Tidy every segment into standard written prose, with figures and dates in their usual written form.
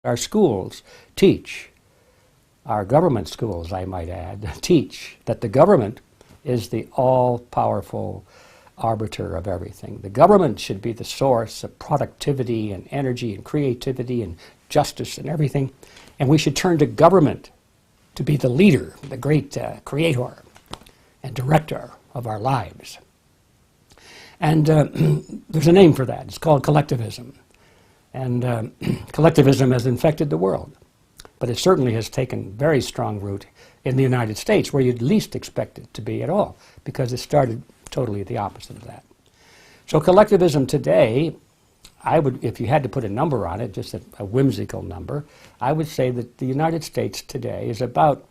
Our schools teach, our government schools, I might add, teach that the government is the all-powerful arbiter of everything. The government should be the source of productivity and energy and creativity and justice and everything, and we should turn to government to be the leader, the great creator and director of our lives. And there's a name for that. It's called collectivism. And collectivism has infected the world. But it certainly has taken very strong root in the United States, where you'd least expect it to be at all, because it started totally the opposite of that. So collectivism today, I would, if you had to put a number on it, just a whimsical number, I would say that the United States today is about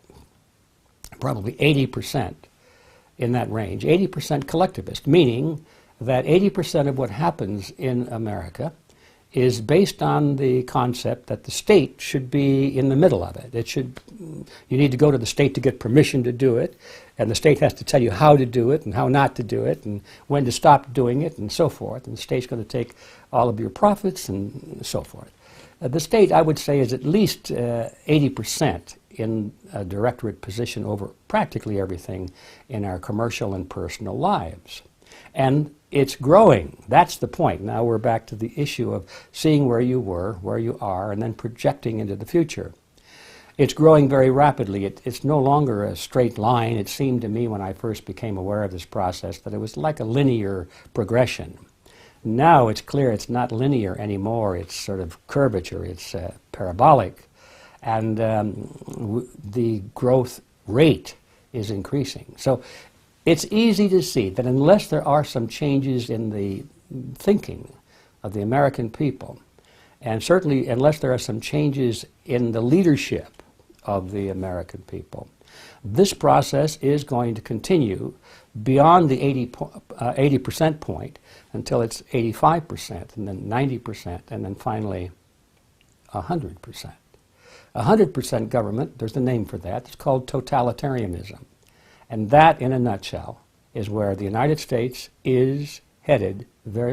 probably 80% in that range, 80% collectivist, meaning that 80% of what happens in America is based on the concept that the state should be in the middle of it. You need to go to the state to get permission to do it, and the state has to tell you how to do it and how not to do it and when to stop doing it and so forth. And the state's going to take all of your profits and so forth. The state, I would say, is at least 80% in a directorate position over practically everything in our commercial and personal lives. And it's growing. That's the point. Now we're back to the issue of seeing where you were, where you are, and then projecting into the future. It's growing very rapidly. It's no longer a straight line. It seemed to me when I first became aware of this process that it was like a linear progression. Now it's clear it's not linear anymore. It's sort of curvature. It's parabolic. And the growth rate is increasing. So it's easy to see that unless there are some changes in the thinking of the American people, and certainly unless there are some changes in the leadership of the American people, this process is going to continue beyond the 80% point until it's 85%, and then 90%, and then finally 100%. 100% government, there's a name for that, it's called totalitarianism. And that, in a nutshell, is where the United States is headed very rapidly.